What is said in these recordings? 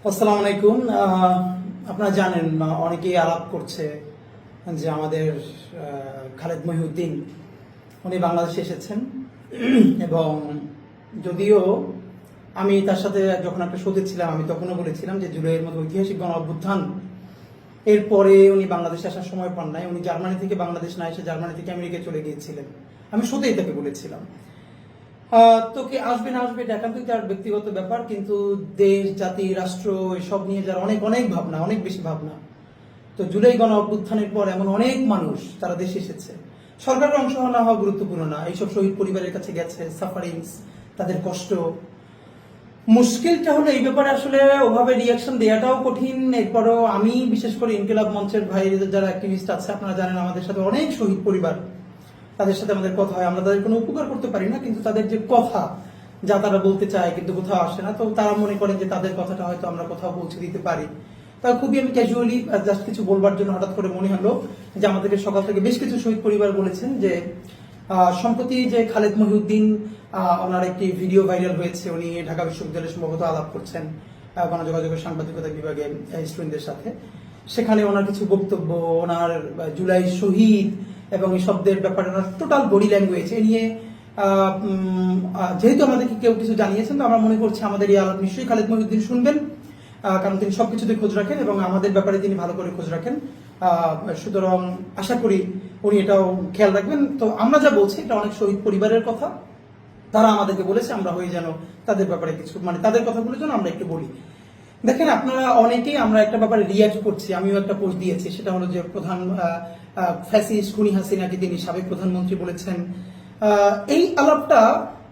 আসসালামু আলাইকুম। আপনারা জানেন অনেকেই আলাপ করছে যে আমাদের খালেদ মহিউদ্দিন উনি বাংলাদেশে এসেছেন এবং যদিও আমি তার সাথে যখন একটা শোতে ছিলাম আমি তখনও বলেছিলাম যে জুলাইয়ের মতো ঐতিহাসিক গণ অভ্যুত্থান এরপরে উনি বাংলাদেশে আসার সময় পান নাই। উনি জার্মানি থেকে বাংলাদেশ না এসে জার্মানি থেকে আমেরিকায় চলে গিয়েছিলেন। আমি শোতেই তাকে বলেছিলাম তো কে আসবে না আসবে এটা একান্তই তার ব্যক্তিগত ব্যাপার, কিন্তু দেশ জাতি রাষ্ট্র এসব নিয়ে যার অনেক অনেক ভাবনা, অনেক বেশি ভাবনা। তো জুলাই গণ অভ্যুত্থানের পর এমন অনেক মানুষ তারা দেশে এসেছে। সরকারের অংশ না হওয়া গুরুত্বপূর্ণ না, এইসব শহীদ পরিবারের কাছে গেছে, সাফারিংস, তাদের কষ্ট। মুশকিলটা হলো এই ব্যাপারে আসলে ওভাবে রিয়াকশন দেওয়াটাও কঠিন। এরপরও আমি বিশেষ করে ইনকিলাব মঞ্চের ভাইদের যারা অ্যাক্টিভিস্ট আছে, আপনারা জানেন আমাদের সাথে অনেক শহীদ পরিবার, তাদের সাথে আমাদের কথা হয়। আমরা তাদের কোনো উপকার করতে পারি না, কিন্তু তাদের যে কথা যা তারা বলতে চায় কিন্তু কোথাও আসে না, তো তারা মনে করেন যে তাদের কথাটা হয়তো আমরা কোথাও পৌঁছে দিতে পারি। তা খুবই আমি ক্যাজুয়ালি জাস্ট কিছু বলবার জন্য হঠাৎ করে মনে হলো যে আমাদেরকে সকাল থেকে বেশ কিছু শহীদ পরিবার বলেছেন যে সম্প্রতি যে খালেদ মহিউদ্দিন ওনার একটি ভিডিও ভাইরাল হয়েছে, উনি ঢাকা বিশ্ববিদ্যালয়ে সম্ভবত আলাপ করছেন গণযোগাযোগের সাংবাদিকতা বিভাগে স্টুডেন্টদের সাথে। সেখানে ওনার কিছু বক্তব্য, ওনার জুলাই শহীদ এবং এই শব্দের ব্যাপারে ওনার টোটাল বডি ল্যাঙ্গুয়েজ এ নিয়ে যেহেতু আমাদেরকে কেউ কিছু জানিয়েছেন, তো আমরা মনে করছি আমাদের এই আলাপ নিশ্চয়ই খালেদ মহিউদ্দিন শুনবেন, কারণ তিনি সবকিছুতে খোঁজ রাখেন এবং আমাদের ব্যাপারে তিনি ভালো করে খোঁজ রাখেন। সুতরাং আশা করি উনি এটাও খেয়াল রাখবেন। তো আমরা যা বলছি এটা অনেক শহীদ পরিবারের কথা, তারা আমাদেরকে বলেছে আমরা হয়ে যেন তাদের ব্যাপারে কিছু, মানে তাদের কথাগুলো যেন আমরা একটু বলি। দেখেন, আপনারা অনেকেই আমরা একটা ব্যাপারে রিয়াক্ট করছি, আমিও একটা পোস্ট দিয়েছি, সেটা হলো যে প্রধান ফ্যাসিস্ট খুনি হাসিনাকে তিনি সাবেক প্রধানমন্ত্রী বলেছেন। এই আলাপটা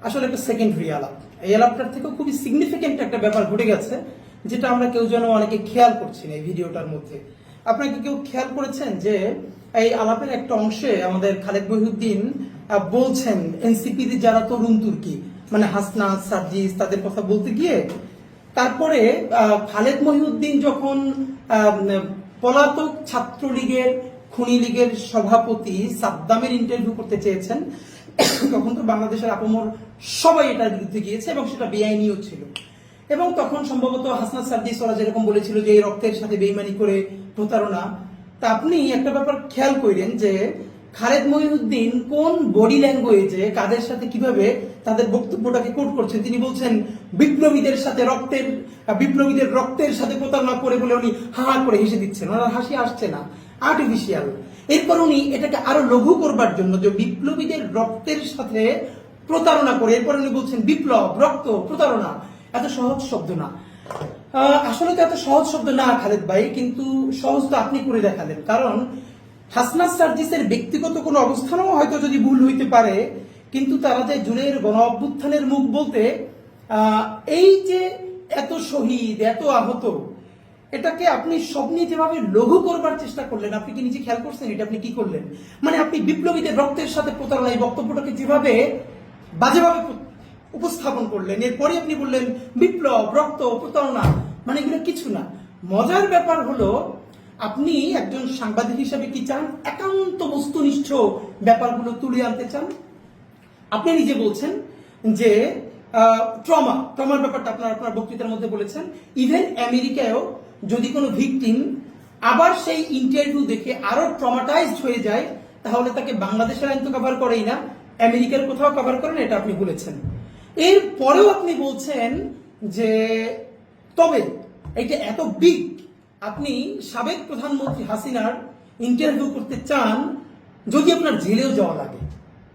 আসলে একটা সেকেন্ডারি আলাপ। এই আলাপটার থেকেও খুবই সিগনিফিকেন্ট একটা ব্যাপার ঘটে গেছে, যেটা আমরা কেউ যেন অনেকে খেয়াল করছি না এই ভিডিওটার মধ্যে। আপনাকে কেউ খেয়াল করেছেন যে এই আলাপের একটা অংশে আমাদের খালেদ মহিউদ্দিন বলছেন এনসিপির যারা তরুণ তুর্কি, মানে হাসনাত সার্জিস, তাদের কথা বলতে গিয়ে তারপরে খালেদ মহিউদ্দিন যখন পলাতক ছাত্রলীগের খুনি লীগের সভাপতি সাদ্দামের ইন্টারভিউ করতে চেয়েছেন, তখন তো বাংলাদেশের আপমর সবাই এটার বিরুদ্ধে গিয়েছে এবং সেটা বেআইনিও ছিল। এবং তখন সম্ভবত হাসনাত সার্জিস ওরা যেরকম বলেছিল যে এই রক্তের সাথে বেইমানি করে প্রতারণা। তা আপনি একটা ব্যাপার খেয়াল করেন যে খালেদ মহিউদ্দিন কোন বডি ল্যাঙ্গুয়েজে কাদের সাথে কিভাবে তাদের বক্তব্যটাকে কোট করছেন। তিনি বলছেন বিপ্লবীদের সাথে বিপ্লবীদের রক্তের সাথে প্রতারণা করে বলে উনি হা হা করে হেসে দিচ্ছেন, ওনার হাসি আসছে না, আর্টিফিশিয়াল। এরপর উনি এটাকে আরো লঘু করবার জন্য যে বিপ্লবীদের রক্তের সাথে প্রতারণা করে, এরপর উনি বলছেন বিপ্লব, রক্ত, প্রতারণা। এত সহজ শব্দ না, আসলে তো এত সহজ শব্দ না খালেদ ভাই, কিন্তু সহজ তো আপনি করে দেখালেন। কারণ হাসনাত সার্জিসের ব্যক্তিগত কোনো অবস্থানও হয়তো যদি ভুল হইতে পারে, কিন্তু তারা যে জুলাইয়ের গণ অভ্যুত্থানের মুখ বলতে এই যে এত শহীদ, এত আহত, এটাকে আপনি স্বপ্নে যেভাবে লঘু করবার চেষ্টা করলেন, আপনি কি নিজে খেয়াল করছেন এটা আপনি কি করলেন? মানে আপনি বিপ্লবীদের রক্তের সাথে প্রতারণা এই বক্তব্যটাকে যেভাবে বাজেভাবে উপস্থাপন করলেন, এরপরে আপনি বললেন বিপ্লব, রক্ত, প্রতারণা, মানে এগুলো কিছু না। মজার ব্যাপার হলো আপনি একজন সাংবাদিক হিসাবে কি চান? একান্ত বস্তুনিষ্ঠ ব্যাপারগুলো তুলে আনতে চান। আপনি নিজে বলছেন যে ট্রমার ব্যাপারটা আপনার বক্তৃতার মধ্যে বলেছেন। ইভেন আমেরিকায়ও যদি কোনো ভিকটিম আবার সেই ইন্টারভিউ দেখে আরো ট্রমাটাইজড হয়ে যায়, তাহলে তাকে বাংলাদেশের আইন তো কভার করেই না, আমেরিকার কোথাও কভার করেন, এটা আপনি বলেছেন। এর পরেও আপনি বলছেন যে তবে এটা এত বিগ, আপনি সাবেক প্রধানমন্ত্রী হাসিনার ইন্টারভিউ করতে চান যদি আপনার জেলেও যাওয়া লাগে।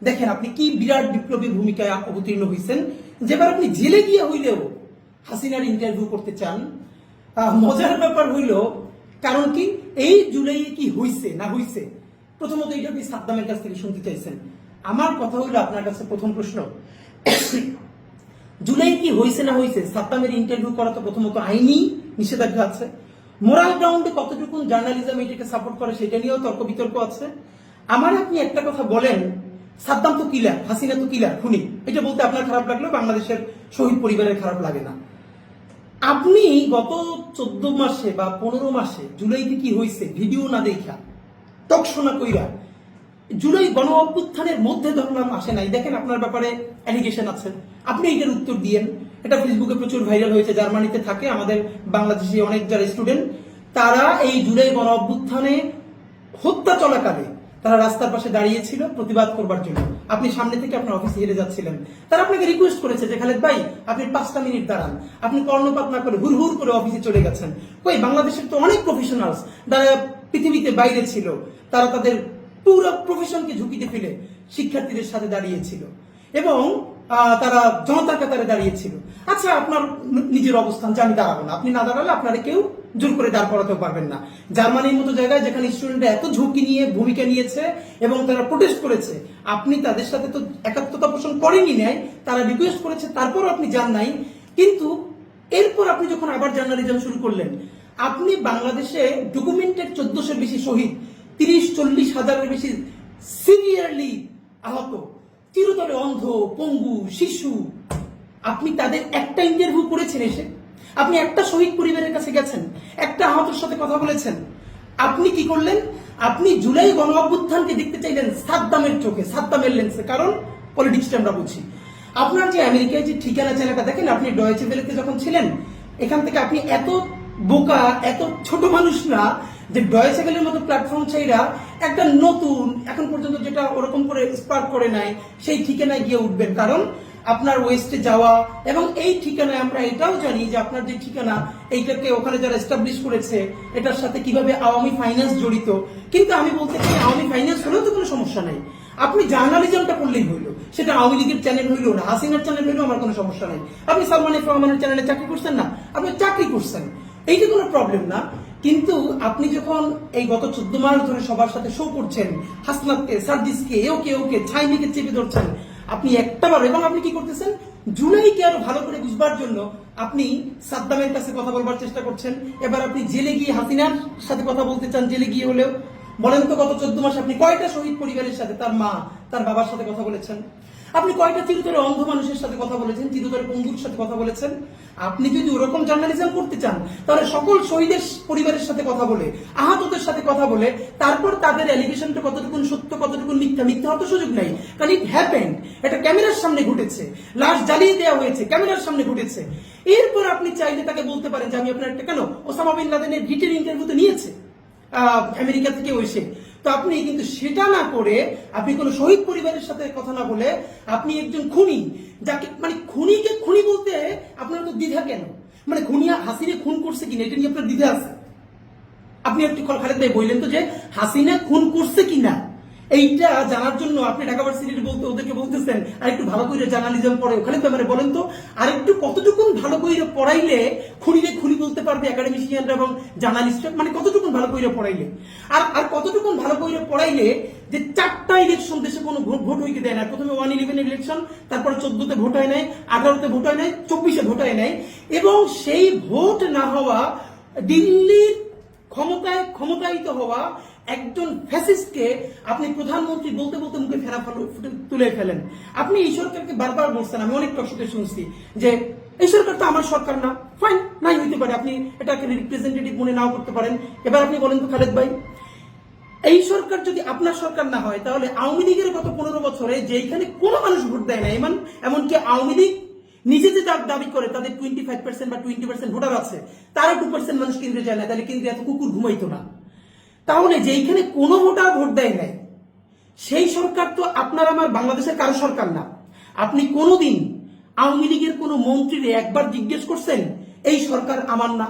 দেখেন আপনি কি বিরাট বিপ্লবী ভূমিকায় অবতীর্ণ হয়েছেন, যেবার আপনি জেলে গিয়ে হইলেও হাসিনার ইন্টারভিউ করতে চান। মজার ব্যাপার হইল, কারণ কি এই জুলাইয়ে কি হইছে না হইছে, প্রথমত এটা আপনি সাদ্দামের কাছ থেকে শুনতে চাইছেন। আমার কথা হইল আপনার কাছে প্রথম প্রশ্ন, জুলাই কি হয়েছে না হয়েছে, সাদ্দামের ইন্টারভিউ করা তো প্রথমত আইনি নিষেধাজ্ঞা আছে। মোরাল গ্রাউন্ডে কতটুকু জার্নালিজম এটাকে সাপোর্ট করে সেটা নিয়েও তর্ক বিতর্ক আছে। আমার আপনি একটা কথা বলেন, সাদ্দাম তো কিলার, হাসিনা তো কিলার, খুনি, এটা বলতে আপনার খারাপ লাগলেও বাংলাদেশের শহীদ পরিবারের খারাপ লাগে না। আপনি গত 14 মাসে বা 15 মাসে জুলাইতে কি হয়েছে ভিডিও না দেখা, টকশোনা কইরা জুলাই গণ অভ্যুত্থানের মধ্যে ধরলাম আসে নাই, দেখেন আপনার ব্যাপারে অ্যালিগেশন আছে, আপনি এটার উত্তর দিয়েন। এটা ফেসবুকে প্রচুর ভাইরাল হয়েছে, জার্মানিতে থাকে আমাদের বাংলাদেশি অনেক যারা স্টুডেন্ট, তারা এই জুলাই গণ অভ্যুত্থানে হত্যা চলাকালে তারা রাস্তার পাশে দাঁড়িয়েছিল প্রতিবাদ করবার জন্য। আপনি সামনে থেকে আপনার অফিসে হেরে যাচ্ছিলেন, তারা আপনাকে রিকোয়েস্ট করেছে যে খালেদ ভাই আপনি 5টা মিনিট দাঁড়ান, আপনি কর্ণপাত না করে হুড় হুড় করে অফিসে চলে গেছেন। কই, বাংলাদেশের তো অনেক প্রফেশনালস যারা পৃথিবীতে বাইরে ছিল, তারা তাদের পুরো প্রফেশনকে ঝুঁকিতে ফেলে শিক্ষার্থীদের সাথে দাঁড়িয়েছিল এবং তারা জনতার কাতারে দাঁড়িয়েছিল। আচ্ছা, আপনার নিজের অবস্থান যে আমি দাঁড়াবো না, আপনি না দাঁড়ালে আপনারা কেউ জোর করে দাঁড় করাতেও পারবেন না। জার্মানির মতো জায়গায় যেখানে স্টুডেন্টরা এত ঝুঁকি নিয়ে ভূমিকা নিয়েছে এবং তারা প্রোটেস্ট করেছে, আপনি তাদের সাথে তো একাত্মতা পোষণ করেনি নাই, তারা রিকোয়েস্ট করেছে তারপরও আপনি যান নাই। কিন্তু এরপর আপনি যখন আবার জার্নালিজম শুরু করলেন, আপনি বাংলাদেশে ডকুমেন্টেড 1400-এর বেশি শহীদ, 30-40 হাজারের বেশি সিভিয়ারলি আহত, চিরতরে অন্ধ, পঙ্গু, শিশু, আপনি তাদের একটা ইন্টারভিউ করেছেন এসে? আপনি একটা শহীদ পরিবারের কাছে গেছেন, একটা আহতের সাথে কথা বলেছেন? আপনি কি করলেন? আপনি জুলাই গণ অভ্যুত্থানকে দেখতে চাইলেন সাদ্দামের চোখে, সাদ্দামের লেন্সে, কারণ পলিটিক্সটা আমরা বুঝি। আপনার যে আমেরিকায় যে ঠিকানা চ্যানেলটা দেখেন, আপনি ডয়েচে ভেলেতে যখন ছিলেন, এখান থেকে আপনি এত বোকা, এত ছোট মানুষ না যে ডয়েচে ভেলের মতো প্ল্যাটফর্ম চাইরা একটা নতুন, এখন পর্যন্ত যেটা ওরকম করে স্পার্ক করে নাই, সেই ঠিকানায় গিয়ে উঠবেন। কারণ আপনার ওয়েস্টে যাওয়া এবং এই ঠিকানায় আমরা এটাও জানি যে আপনার যে ঠিকানা, এইটাকে ওখানে যারা এস্টাবলিশ করেছে, এটার সাথে কিভাবে আওয়ামী ফাইন্যান্স জড়িত। কিন্তু আমি বলতে চাই, আওয়ামী ফাইন্যান্স হলেও তো কোনো সমস্যা নাই, আপনি জার্নালিজমটা করলেই হইলো। সেটা আওয়ামী লীগের চ্যানেল হইলো না, হাসিনার চ্যানেল হইলো, আমার কোনো সমস্যা নাই। আপনি সালমান এফ রহমানের চ্যানেলে চাকরি করছেন না, আপনি চাকরি করছেন, এইটা কোনো প্রবলেম না। কিন্তু আপনি যখন এই গত 14 মাস ধরে সবার সাথে শো করছেন, হাসনাতকে, সার্জিসকে, ওকে ছাইমিকে চেপে ধরছেন, আপনি একটাবার, এবং আপনি কি করতেছেন, জুলাইকে আরো ভালো করে বুঝবার জন্য আপনি সাদ্দামের কাছে কথা বলবার চেষ্টা করছেন। এবার আপনি জেলে গিয়ে হাসিনার সাথে কথা বলতে চান, জেলে গিয়ে হলেও। বলেন তো, গত 14 মাসে আপনি কয়টা শহীদ পরিবারের সাথে, তার মা, তার বাবার সাথে কথা বলেছেন? আপনি কয়টা চিরতরে অন্ধ মানুষের সাথে কথা বলেছেন, চিরতরে পঙ্গুর সাথে কথা বলেছেন? আপনি যদি ওরকম জার্নালিজম করতে চান, তাহলে সকল শহীদের পরিবারের সাথে কথা বলে, আহতদের সাথে কথা বলে, তারপর তাদের অ্যালিগেশনটা কতটুকু সত্য, কতটুকু মিথ্যা, মিথ্যা হওয়ার সুযোগ নাই। কারণ ইট হ্যাপেন্ড, এটা ক্যামেরার সামনে ঘটেছে, লাশ জ্বালিয়ে দেওয়া হয়েছে, ক্যামেরার সামনে ঘটেছে। এরপর আপনি চাইলে তাকে বলতে পারেন যে আমি আপনার একটা, কেন ওসামা বিন লাদেনের ডিটেল ইন্টারভিউতে নিয়েছে আমেরিকা থেকে এসে, তো আপনি কিন্তু সেটা না করে, আপনি কোনো শহীদ পরিবারের সাথে কথা না বলে, আপনি একজন খুনি, যাকে মানে খুনিকে খুনি বলতে আপনার তো দ্বিধা কেন? মানে খুনি হাসিনা খুন করছে কিনা এটা নিয়ে আপনার দ্বিধা আছে? আপনি একটু খালেদ ভাই বললেন তো যে হাসিনা খুন করছে কিনা, এইটা জানার জন্য আপনি ঢাকা ভার্সিটির বলতে ওদেরকে বলতেছেন আর একটু ভালো করে জার্নালিজম পড়ে। ওখানে তো মানে বলেন তো, আর একটু কতটুকুন ভালো করে পড়াইলে খুনিরে খুনি বলতে পারবে একাডেমিশিয়ানরা এবং জার্নালিস্টরা, মানে কতটুকুন ভালো করে পড়াইলে, আর কতটুকুন ভালো করে পড়াইলে যে 4টা ইলেকশন দেশে কোনো ভোট হইতে দেয় না। প্রথমে 111 ইলেকশন, তারপরে 14তে ভোট হয় নাই, 18তে ভোট হয় নাই, 24-এ ভোট হয় নাই, এবং সেই ভোট না হওয়া, দিল্লির ক্ষমতায়িত হওয়া একজন ফ্যাসিস্টকে আপনি প্রধানমন্ত্রী বলতে বলতে মুখে ফেরা তুলে ফেলেন। আপনি এই সরকারকে বারবার বলছেন, আমি অনেক টকশোতে শুনছি যে এই সরকার তো আমার সরকার না। ফাইন, নাই হইতে পারে, আপনি এটাকে রিপ্রেজেন্টেটিভ মনে নাও করতে পারেন। এবার আপনি বলেন তো খালেদ ভাই, এই সরকার যদি আপনার সরকার না হয়, তাহলে আওয়ামী লীগের গত 15 বছরে যেখানে কোনো মানুষ ভোট দেয় না, এমনকি আওয়ামী লীগ নিজে যে দাবি করে তাদের 25% বা 20% ভোটার আছে, তারা 2% মানুষ কেন্দ্রে যায় না, তাহলে কেন্দ্রে এত কুকুর ঘুমাইতো না। তাহলে যেখানে কোনো ভোটার ভোট দেয় নাই, সেই সরকার তো আপনার আমার বাংলাদেশের কারো সরকার না। আপনি কোনোদিন আওয়ামী লীগের কোনো মন্ত্রীরে একবার জিজ্ঞেস করছেন এই সরকার আমার না?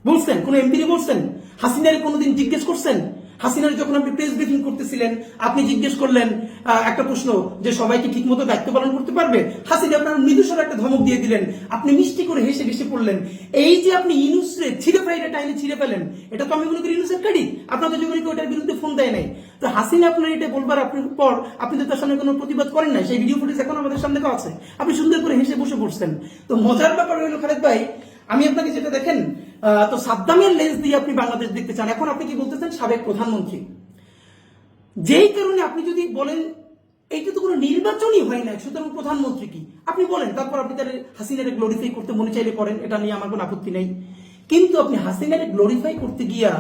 বলছেন? কোন এমপি বলছেন? হাসিনারে কোনোদিন জিজ্ঞেস করছেন? হাসিনার যখন আপনি প্রেস ব্রিফিং করতেছিলেন, আপনি জিজ্ঞেস করলেন একটা প্রশ্ন যে সবাইকে ঠিক মতো দায়িত্ব পালন করতে পারবে? হাসিনা আপনার মৃদুস্বরে একটা ধমক দিয়ে দিলেন, আপনি মিষ্টি করে হেসে হেসে পড়লেন। এই যে আপনি ইনুসরে ছিঁড়ে ফেলে টাইনে ছিঁড়ে ফেলেন, এটা তো আমি মনে করি ইনুসের ক্রেডিট। আপনাদের যখন কেউ ওটার বিরুদ্ধে ফোন দেয় নাই, তো হাসিনা আপনার এটা বলবার আপনার পর আপনি তো তার সামনে কোনো প্রতিবাদ করেন নাই। সেই ভিডিও ফুটেজ এখন আমাদের সামনে আছে, আপনি সুন্দর করে হেসে বসে পড়ছেন। তো মজার ব্যাপার হলো খালেদ ভাই, আমি আপনাকে যেটা দেখেন, তো সাদ্দামের লেন্স দিয়ে আপনি বাংলাদেশ দেখতে চান। এখন আপনি কি বলতেছেন? সাবেক প্রধানমন্ত্রী। যেই কারণে আপনি যদি বলেন এইটা তো কোনো নির্বাচনই হয় না, সুতরাং প্রধানমন্ত্রী কি আপনি বলেন, তারপর আপনি তার হাসিনারে গ্লোরিফাই করতে মনে চাইলে করেন, এটা নিয়ে আমার কোনো আপত্তি নেই। কিন্তু আপনি হাসিনারে গ্লোরিফাই করতে গিয়া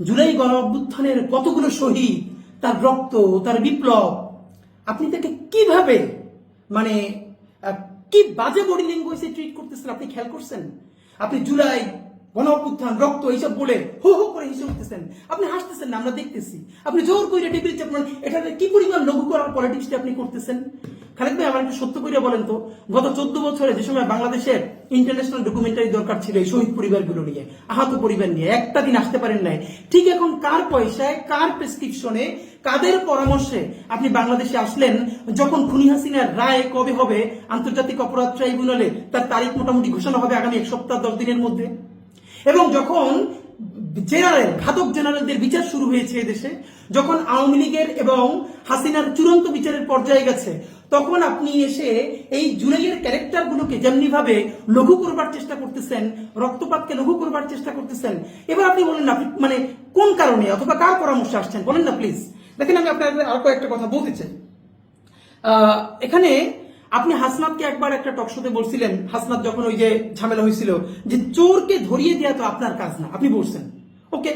জুলাই গণ অভ্যুত্থানের কতগুলো শহীদ, তার রক্ত, তার বিপ্লব, আপনি তাকে কিভাবে মানে কি বাজে বডি ল্যাঙ্গুয়েজে ট্রিট করতেছেন আপনি খেয়াল করছেন? আপনি জুলাই গণ অভ্যুত্থান রক্ত এইসব বলে হো হো করে হেসে উঠতেছেন, আপনি হাসতেছেন না, আমরা দেখতেছি। আপনি জোর করে টেবিল চাপড়ান, এটা কি পরিমাণ লঘু করার পলিটিক্সটা আপনি করতেছেন। খালেদ ভাই, আমার একটু সত্য করে বলেন তো, গত 14 বছরে যে সময় বাংলাদেশের ইন্টারন্যাশনাল ডকুমেন্টারি দরকার ছিল এই শহীদ পরিবারগুলো নিয়ে, আহত পরিবার নিয়ে, একটা দিন আসতে পারেন নাই। ঠিক এখন কার পয়সায়, কার প্রেসক্রিপশনে, কাদের পরামর্শে আপনি বাংলাদেশে আসলেন যখন খুনি হাসিনার রায় কবে হবে আন্তর্জাতিক অপরাধ ট্রাইব্যুনালে, তার তারিখ মোটামুটি ঘোষণা হবে আগামী 1 সপ্তাহ 10 দিনের মধ্যে। এবং যখন ঘাতক জেনারেলদের বিচার শুরু হয়েছে দেশে, যখন আওয়ামী লীগের এবং হাসিনার চূড়ান্ত বিচারের পর্যায়ে গেছে, তখন আপনি এসে এই জুলাইয়ের ক্যারেক্টার গুলোকে যেমনি ভাবে লঘু করবার চেষ্টা করতেছেন, রক্তপাতকে লঘু করবার চেষ্টা করতেছেন। এবার আপনি বলেন না, আপনি মানে কোন কারণে অথবা কার পরামর্শে আসছেন বলেন না প্লিজ। দেখেন, আমি আপনাদের আর কয়েকটা কথা বলতে চাই। এখানে আপনি হাসনাতকে একবার একটা টকশোতে বলছিলেন, হাসনাত যখন ওই যে ঝামেলা হয়েছিল, যে চোরকে ধরিয়ে দেওয়া তো আপনার কাজ না, আপনি বলছেন ওকে।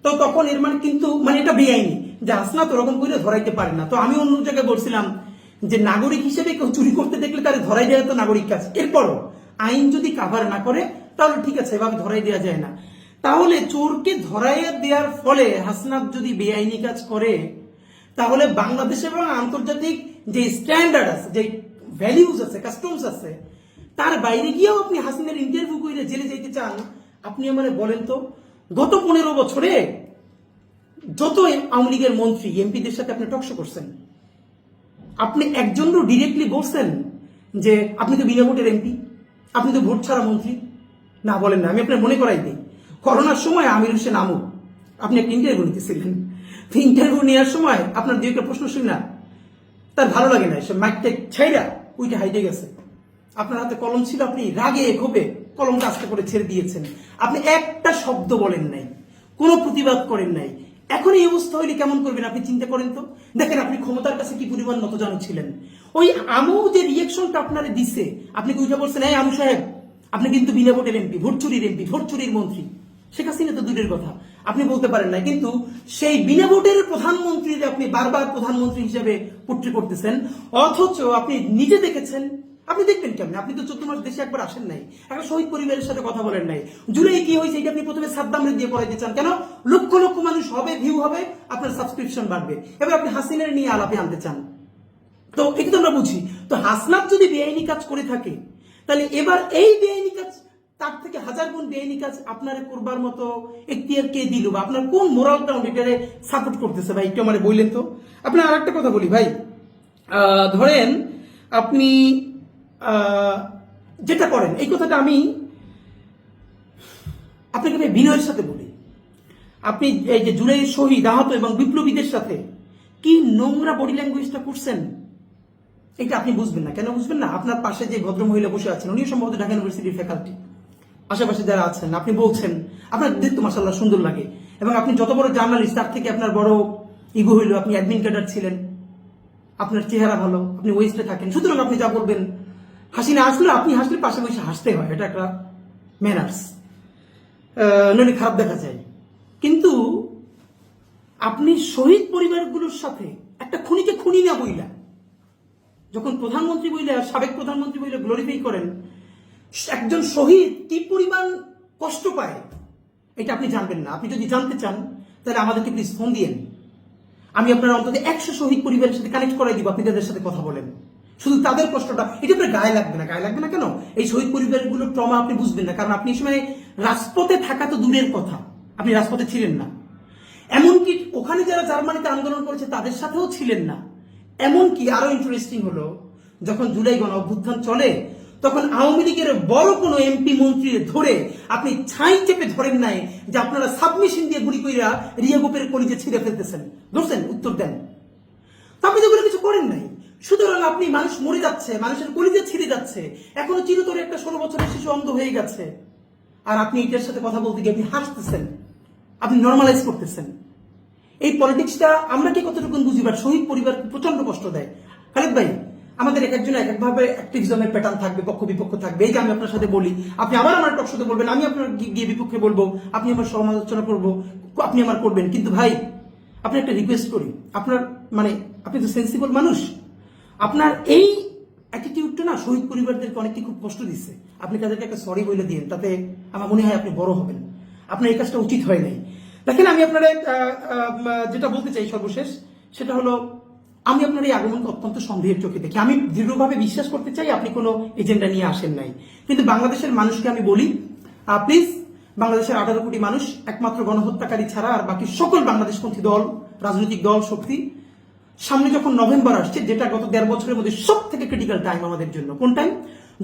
তো তখন এর মানে কিন্তু মানে এটা বেআইনি, যে হাসনাত ওরকম করে ধরাইতে পারে না। তো আমি অন্য জায়গায় বলছিলাম যে নাগরিক হিসেবে কেউ চুরি করতে দেখলে তারে ধরাই দেওয়া তো নাগরিক কাজ। এরপরও আইন যদি কাভার না করে তাহলে ঠিক আছে, এভাবে ধরাই দেওয়া যায় না। তাহলে চোরকে ধরাইয়া দেওয়ার ফলে হাসনাত যদি বেআইনি কাজ করে, তাহলে বাংলাদেশ এবং আন্তর্জাতিক যে স্ট্যান্ডার্ড আছে, যে ভ্যালিউজ আছে, কাস্টমস আছে, তার বাইরে গিয়েও আপনি হাসিনার ইন্টারভিউ করে জেলে যেতে চান। আপনি আমারে বলেন তো, গত 15 বছরে যত আওয়ামী লীগের মন্ত্রী এমপিদের সাথে আপনি টকশো করছেন, আপনি একজনও ডিরেক্টলি বলছেন যে আপনি তো বিনা ভোটের এমপি, আপনি তো ভোট ছাড়া মন্ত্রী? না, বলেন না। আমি আপনার মনে করাই দিই, করোনার সময় আমির হোসেন আমু আপনি একটা ইন্টারভিউ নিতেছিলেন। ইন্টারভিউ নেওয়ার সময় আপনার দুই একটা প্রশ্ন শুনি না, তার ভালো লাগে না, সে মাইকটা ছাইরা উইটা হাইটে গেছে। আপনার হাতে কলম ছিল, আপনি রাগে ক্ষোভে কলমটা আস্তে করে ছেড়ে দিয়েছেন। আপনি একটা শব্দ বলেন নাই, কোনো প্রতিবাদ করেন নাই। এখন এই অবস্থা হইলে কেমন করবেন আপনি চিন্তা করেন তো। দেখেন আপনি ক্ষমতার কাছে কি পরিমাণ নতজানু ছিলেন। ওই আমু যে রিয়েকশনটা আপনারে দিছে, আপনি কি উঠে বলছেন, এই আমু সাহেব আপনি কিন্তু বিনা ভোটের এমপি, ভোট চুরির মন্ত্রী। শেখ হাসিনা তো দূরের কথা, আপনি বলতে পারেন না, কিন্তু সেই বিনা ভোটের প্রধানমন্ত্রীর আপনি বারবার প্রধানমন্ত্রী হিসেবে পোট্রি করতেছেন। অথচ আপনি নিজে দেখেছেন, আপনি দেখবেন কেমন? আপনি তো 14 মাস দেশে একবার আসেন নাই, একটা শহীদ পরিবারের সাথে কথা বলেন নাই। জুলাই কি হয়েছে এটা আপনি প্রথমে সাদ্দামরে দিয়ে পড়াইতে চান কেন? লক্ষ লক্ষ মানুষ হবে, ভিউ হবে, আপনার সাবস্ক্রিপশন বাড়বে। এবার আপনি হাসিনার নিয়ে আলাপে আনতে চান, তো এটা তো আমরা বুঝি। তো হাসনাত যদি বেআইনি কাজ করে থাকে, তাহলে এবার এই বেআইনি কাজ তার থেকে 1000 গুণ বেআইনি কাজ আপনার করবার মতো এখতিয়ার কে দিল, বা আপনার কোন মোরাল গ্রাউন্ড এটারে সাপোর্ট করতেছে ভাই? একটু আমারে বললেন তো। আপনার আর একটা কথা বলি ভাই, ধরেন আপনি যেটা করেন, এই কথাটা আমি আপনাকে ভাই বিনয়ের সাথে বলি, আপনি এই যে জুলাই শহীদ, আহত এবং বিপ্লবীদের সাথে কি নোংরা বডি ল্যাঙ্গুয়েজটা করছেন, এটা আপনি বুঝবেন না। কেন বুঝবেন না? আপনার পাশে যে ভদ্র মহিলা বসে আছেন, উনিও সম্ভবত ঢাকা ইউনিভার্সিটির ফ্যাকাল্টি, আশেপাশে যারা আছেন, আপনি বলছেন আপনার দেখতে মাশাআল্লাহ সুন্দর লাগে, এবং আপনি যত বড় জার্নালিস্ট তার থেকে আপনার বড় ইগো হইল, আপনি অ্যাডমিন ক্যাডার ছিলেন, আপনার চেহারা ভালো, আপনি ওয়েস্টে থাকেন, সুতরাং আপনি যা বলবেন, হাসিনা আসলে আপনি হাসলে পাশে বসে হাসতে হয়, এটা একটা ম্যানার্স, নইলে খারাপ দেখা যায়। কিন্তু আপনি শহীদ পরিবারগুলোর সাথে একটা খুনিকে খুনি না বইলা, যখন প্রধানমন্ত্রী বইলে, সাবেক প্রধানমন্ত্রী বইলে গ্লোরিফাই করেন, একজন শহীদ কি পরিমাণ কষ্ট পায় এটা আপনি জানবেন না। আপনি যদি জানতে চান তাহলে আমাদেরকে প্লিজ ফোন দিয়েন, আমি আপনার অন্তত 100 শহীদ পরিবারের সাথে কানেক্ট করাই দিব, আপনি তাদের সাথে কথা বলেন, শুধু তাদের কষ্টটা, এটা আপনার গায়ে লাগবে না। গায়ে লাগবে না কেন? এই শহীদ পরিবারগুলোর ট্রমা আপনি বুঝবেন না, কারণ আপনি এই সময় রাজপথে থাকা তো দূরের কথা, আপনি রাজপথে ছিলেন না। এমনকি ওখানে যারা জার্মানিতে আন্দোলন করেছে তাদের সাথেও ছিলেন না। এমনকি আরো ইন্টারেস্টিং হলো, যখন জুলাই গণ অভ্যুত্থান চলে, তখন আওয়ামী লীগের বড় কোনো এমপি মন্ত্রী ধরে আপনি ছাই চেপে ধরেন নাই যে আপনারা সাবমিশন দিয়ে গুলি কইরা রিয়া গোপের কলিজে ছিঁড়ে ফেলতেছেন, ধরছেন? উত্তর দেন। তো আপনি তো কিছু করেন নাই। সুতরাং আপনি, মানুষ মরে যাচ্ছে, মানুষের কলিজে ছিঁড়ে যাচ্ছে, এখনো চিরতরে একটা 16 বছরের শিশু অন্ধ হয়ে গেছে, আর আপনি এটার সাথে কথা বলতে গিয়ে আপনি হাসতেছেন, আপনি নর্মালাইজ করতেছেন। এই পলিটিক্সটা আমরা কি কতটুকু বুঝি, বাট শহীদ পরিবার প্রচন্ড কষ্ট দেয়। খালেদ ভাই, আমাদের এক একজন এক একভাবে অ্যাক্টিভিজমের প্যাটার্ন থাকবে, পক্ষ বিপক্ষ থাকবে। এই যে আমি আপনার সাথে বলি, আপনি আবার আমার টক শোতে বলবেন, আমি আপনার গিয়ে বিপক্ষে বলবো, আপনি আমার সমালোচনা করবো, আপনি আমার করবেন। কিন্তু ভাই, আপনি একটা রিকোয়েস্ট করি, আপনার মানে আপনি তো সেন্সিবল মানুষ, আপনার এই অ্যাটিটিউডটা না শহীদ পরিবারদেরকে অনেকটি খুব কষ্ট দিচ্ছে। আপনি তাদেরকে একটা সরি বলে দিন, তাতে আমার মনে হয় আপনি বড় হবেন। আপনার এই কাজটা উচিত হয় নাই। দেখেন, আমি আপনারা যেটা বলতে চাই সর্বশেষ, সেটা হলো আমি আপনার এই আগমনকে অত্যন্ত সন্দেহের চোখে দেখি। আমি দৃঢ়ভাবে বিশ্বাস করতে চাই আপনি কোনো এজেন্ডা নিয়ে আসেন নাই, কিন্তু বাংলাদেশের মানুষকে আমি বলি, প্লিজ, বাংলাদেশের 18 কোটি মানুষ একমাত্র গণহত্যাকারী ছাড়া আর বাকি সকল বাংলাদেশপন্থী দল, রাজনৈতিক দল, শক্তি, সামনে যখন নভেম্বর আসছে, যেটা গত 1.5 বছরের মধ্যে সব থেকে ক্রিটিক্যাল টাইম আমাদের জন্য, কোন টাইম?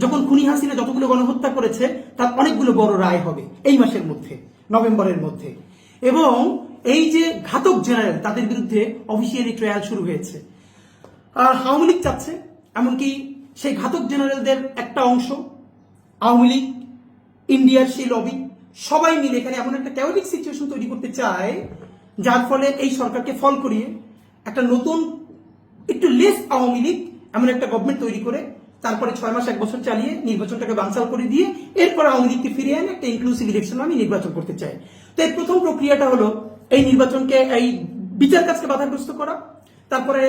যখন খুনি হাসিনা যতগুলো গণহত্যা করেছে তার অনেকগুলো বড় রায় হবে এই মাসের মধ্যে, নভেম্বরের মধ্যে। এবং এই যে ঘাতক জেনারেল, তাদের বিরুদ্ধে অফিসিয়ালি ট্রায়াল শুরু হয়েছে। আওয়ামী লীগ চাচ্ছে, এমনকি সেই ঘাতক জেনারেলদের একটা অংশ, আওয়ামী লীগ, ইন্ডিয়ার সেই লবি, সবাই মিলে এখানে এমন একটা ক্যাওটিক সিচুয়েশন তৈরি করতে চায়, যার ফলে এই সরকারকে ফল করিয়ে একটা নতুন, একটু লেস আওয়ামী লীগ এমন একটা গভর্নমেন্ট তৈরি করে তারপরে 6 মাস 1 বছর চালিয়ে নির্বাচনটাকে বানচাল করে দিয়ে এরপর আওয়ামী লীগকে ফিরিয়ে এনে একটা ইনক্লুসিভ ইলেকশন আমি নির্বাচন করতে চাই। তো এর প্রথম প্রক্রিয়াটা হলো এই নির্বাচনকে, এই বিচার কাজকে বাধাগ্রস্ত করা, তারপরে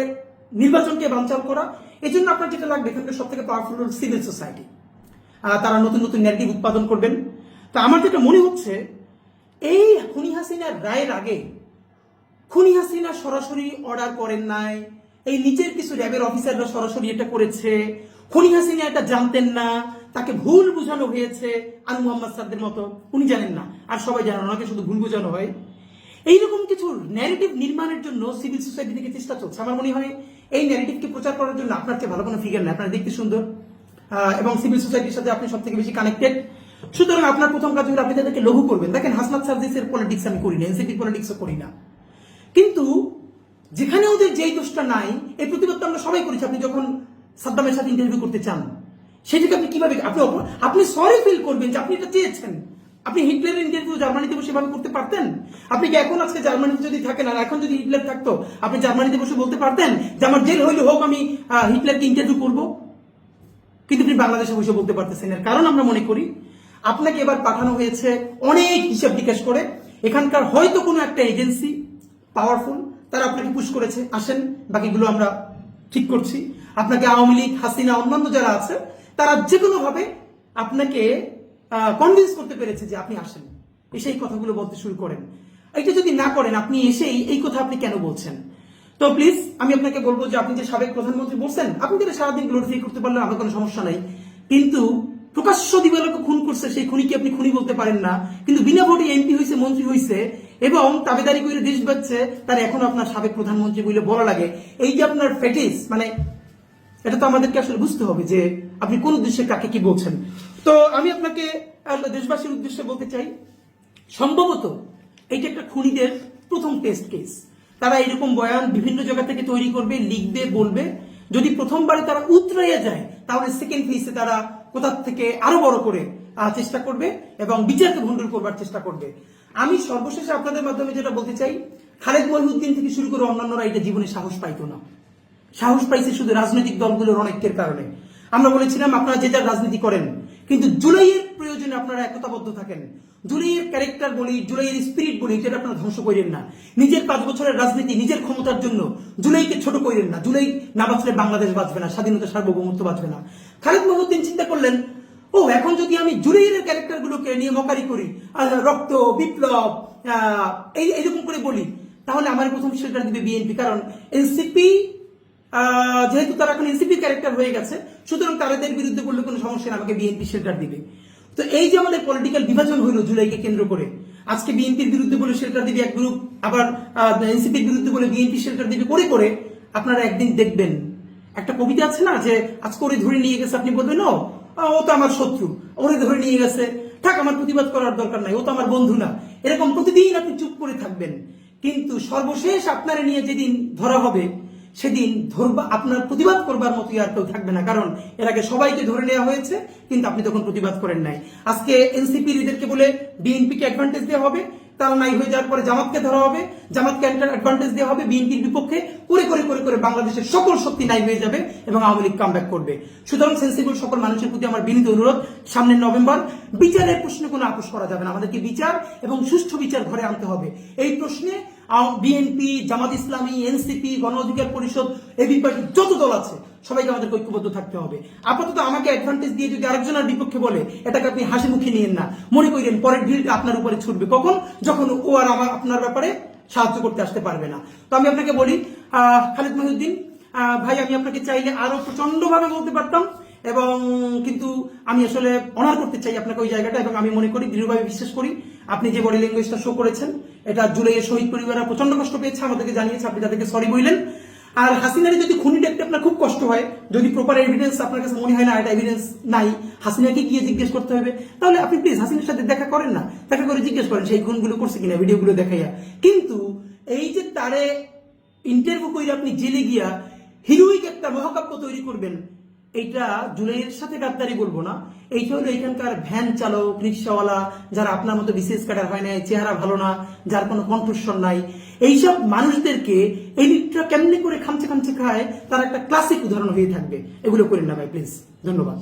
নির্বাচনকে বানচাল করা। এই জন্য আপনার যেটা লাগবে, এখানকার সব থেকে পাওয়ারফুল হল সিভিল সোসাইটি। তারা নতুন নতুন ন্যারেটিভ উৎপাদন করবেন। তো আমার যেটা মনে হচ্ছে, এই খুনি হাসিনার রায়ের আগে খুনি হাসিনা সরাসরি অর্ডার করেন নাই, এই নিচের কিছু র্যাবের অফিসাররা সরাসরি এটা করেছে। খুনি হাসিনা এটা জানতেন না, তাকে ভুল বোঝানো হয়েছে, আনু মোহাম্মদ সাদ্দের মতো, উনি জানেন না আর সবাই জানেন, ওনাকে শুধু ভুল বোঝানো হয়। এইরকম কিছু ন্যারেটিভ নির্মাণের জন্য সিভিল সোসাইটি থেকে চেষ্টা চলছে। আমার মনে হয় এই ন্যারেটিভকে প্রচার করার জন্য আপনার চেয়ে ভালো কোনো ফিগার নেই। আপনার দেখতে সুন্দর এবং সিভিল সোসাইটির সাথে আপনি সব থেকে বেশি কানেক্টেড। সুতরাং আপনার প্রথম কাজ হলো আপনি তাদেরকে লঘু করবেন। দেখেন, হাসনাত সার্জিসের পলিটিক্স আমি করি না, এনসিপি পলিটিক্সও করি না, কিন্তু যেখানে ওদের যেই দোষটা নাই, এই প্রতিবাদ আমরা সবাই করেছি। আপনি যখন সাদ্দামের সাথে ইন্টারভিউ করতে চান, সেটাকে আপনি কিভাবে আপনি সরি ফিল করবেন যে আপনি এটা চেয়েছেন? আপনি হিটলারের ইন্টারভিউ জার্মানিতে বসে ভাবে করতে পারতেন? আপনি কি এখন আজকে জার্মানিতে যদি থাকেন আর এখন যদি হিটলার থাকতো, আপনি জার্মানিতে বসে বলতে পারতেন যে আমার জেল হইলে হোক আমি হিটলারকে ইন্টারভিউ করবো? কিন্তু আপনি বাংলাদেশে বসে বলতে পারতেছেন। এর কারণ আমরা মনে করি আপনাকে এবার পাঠানো হয়েছে অনেক হিসাব নিকাশ করে। এখানকার হয়তো কোনো একটা এজেন্সি পাওয়ারফুল, তারা আপনাকে পুশ করেছে, আসেন, বাকিগুলো আমরা ঠিক করছি। আপনাকে আওয়ামী লীগ, হাসিনা, অন্যান্য যারা আছে, তারা যে কোনো ভাবে আপনাকে কনভিন্স করতে পেরেছে যে আপনি আসেন, এসে এই কথাগুলো বলতে শুরু করেন। এটা যদি না করেন, আপনি এসেই এই কথা আপনি কেন বলছেন? তো প্লিজ, আমি আপনাকে বলবো যে আপনি যে সাবেক প্রধানমন্ত্রী বলছেন, আপনি যেটা সারাদিন গ্লোরিফাই করতে পারলে আমার কোনো সমস্যা নাই, কিন্তু প্রকাশ্য দিবালোকে খুন করছে সেই খুনিকে আপনি খুনি বলতে পারেন না। কিন্তু বিনা ভোটে এমপি হয়েছে, মন্ত্রী হয়েছে এবং তাবেদারি করে দেশ বাঁচছে, তার এখনো আপনার সাবেক প্রধানমন্ত্রী বলে বলা লাগে। এই যে আপনার ফেটিস, মানে এটা তো আমাদেরকে আসলে বুঝতে হবে যে আপনি কোন উদ্দেশ্যে কাকে কি বলছেন। তো আমি আপনাকে দেশবাসীর উদ্দেশ্যে বলতে চাই, সম্ভবত এইটা একটা খুনিদের প্রথম টেস্ট কেস। তারা এরকম বয়ান বিভিন্ন জায়গা থেকে তৈরি করবে, লিখবে, বলবে। যদি প্রথমবারে তারা উতরাইয়া যায়, তাহলে সেকেন্ড ফেজে তারা কোথার থেকে আরো বড় করে চেষ্টা করবে এবং বিচারকে ভণ্ডুল করবার চেষ্টা করবে। আমি সর্বশেষে আপনাদের মাধ্যমে যেটা বলতে চাই, খালেদ মহিউদ্দিন থেকে শুরু করে অন্যান্যরা এটা জীবনে সাহস পাইতো না। সাহস পাইছে শুধু রাজনৈতিক দলগুলোর অনেকের কারণে। আমরা বলেছিলাম আপনারা যে যার রাজনীতি করেন, কিন্তু জুলাইয়ের প্রয়োজনে আপনারা একতাবদ্ধ থাকেন। জুলাইয়ের ক্যারেক্টার বলি, জুলাইয়ের স্পিরিট বলি, এটা আপনারা ধ্বংস করেন না। নিজের 5 বছরের রাজনীতি, নিজের ক্ষমতার জন্য জুলাইকে ছোট করেন না। জুলাই না বাঁচলে বাংলাদেশ বাঁচবে না, স্বাধীনতা, সার্বভৌমত্ব বাঁচবে না। খালেদ মহিউদ্দিন চিন্তা করলেন, ও এখন যদি আমি জুলাইয়ের ক্যারেক্টার গুলোকে নিয়ে মকারি করি, রক্ত, বিপ্লব, এইরকম করে বলি, তাহলে আমার প্রথম শেল্টার দিবে বিএনপি। কারণ এনসিপি যেহেতু তারা এখন এনসিপির ক্যারেক্টার হয়ে গেছে, সুতরাং তাদের বিরুদ্ধে করলে কোনো সমস্যা না, আমাকে বিএনপি শেল্টার দিবে। তো এই যে আমাদের পলিটিক্যাল বিভাজন হইল জুলাইকে কেন্দ্র করে, আজকে বিএনপির বিরুদ্ধে বলে শেল্টার দিবে এক গ্রুপ, আবার এনসিপির বিরুদ্ধে বলে বিএনপি শেল্টার দিবে, করে করে আপনারা একদিন দেখবেন, একটা কবিতা আছে না যে আজকে ওরে ধরে নিয়ে গেছে, আপনি বলবেন ও তো আমার শত্রু, ওরে ধরে নিয়ে গেছে, থাক, আমার প্রতিবাদ করার দরকার নাই, ও তো আমার বন্ধু না। এরকম প্রতিদিন আপনি চুপ করে থাকবেন, কিন্তু সর্বশেষ আপনারা নিয়ে যেদিন ধরা হবে, সেদিন আপনার প্রতিবাদ করবার মতো আর কেউ থাকবে না। কারণ এর আগে সবাইকে ধরে নেওয়া হয়েছে, কিন্তু আপনি তখন প্রতিবাদ করেন নাই। আজকে এনসিপি লিডারকে বলে বিএনপিকে অ্যাডভান্টেজ দেওয়া হবে, তারা নাই হয়ে যাওয়ার পরে জামাতকে ধরা হবে, জামাতকে অ্যাডভান্টেজ দেওয়া হবে বিএনপির বিপক্ষে, করে করে করে করে বাংলাদেশের সকল শক্তি নাই হয়ে যাবে এবং আওয়ামী লীগ কামব্যাক করবে। সুতরাং সেন্সিবল সকল মানুষের প্রতি আমার বিনীত অনুরোধ, সামনের নভেম্বর বিচারের প্রশ্নে কোনো আপোষ করা যাবে না, আমাদেরকে বিচার এবং সুষ্ঠু বিচার ঘরে আনতে হবে। এই প্রশ্নে বিএনপি, জামাত ইসলামী, এনসিপি, গণ অধিকার পরিষদ, এবি পার্টি, যত দল আছে সবাইকে আমাদের ঐক্যবদ্ধ থাকতে হবে। আপাতত আমাকে অ্যাডভান্টেজ দিয়ে যদি আরেকজনের বিপক্ষে বলে, এটাকে আপনি হাসি মুখে নিয়েন না, মনে করেন পরের ভিড় আপনার উপরে ছুটবে কখন, যখন ও আর আপনার ব্যাপারে সাহায্য করতে আসতে পারবে না। তো আমি আপনাকে বলি, খালেদ মহিউদ্দিন ভাই, আমি আপনাকে চাইলে আরো প্রচন্ড ভাবে বলতে পারতাম, এবং কিন্তু আমি আসলে অনার করতে চাই আপনাকে ওই জায়গাটা, এবং আমি মনে করি, দৃঢ়ভাবে বিশ্বাস করি, আপনি যে বডি ল্যাঙ্গুয়েজটা শো করেছেন, এটা জুলাইয়ের শহীদ পরিবাররা প্রচন্ড কষ্ট পেয়েছে, আমাদেরকে জানিয়েছে, আপনি তাদেরকে সরি বললেন। আর হাসিনারে যদি খুনি দেখতে আপনার খুব কষ্ট হয়, যদি প্রপার এভিডেন্স আপনার কাছে মনে হয় না এটা এভিডেন্স নাই, হাসিনাকে গিয়ে জিজ্ঞেস করতে হবে, তাহলে আপনি প্লিজ হাসিনার সাথে দেখা করেন না, দেখা করে জিজ্ঞেস করেন সেই খুনগুলো করছে কিনা, ভিডিওগুলো দেখাইয়া। কিন্তু এই যে তারে ইন্টারভিউ করে আপনি জেলে গিয়া হিরোইক একটা মহাকাব্য তৈরি করবেন, এইটা জুলাইয়ের সাথে গাদ্দারি বলবো না, এইটা হলো এখানকার ভ্যান চালক, রিক্সাওয়ালা, যারা আপনার মতো বিসিএস কাটার হয় নাই, চেহারা ভালো না, যার কোনো কণ্ঠস্বর নাই, এইসব মানুষদেরকে এলিটরা কেমনি করে খামচে খামচে খায়, তার একটা ক্লাসিক উদাহরণ হয়ে থাকবে। এগুলো করেন না ভাই, প্লিজ। ধন্যবাদ।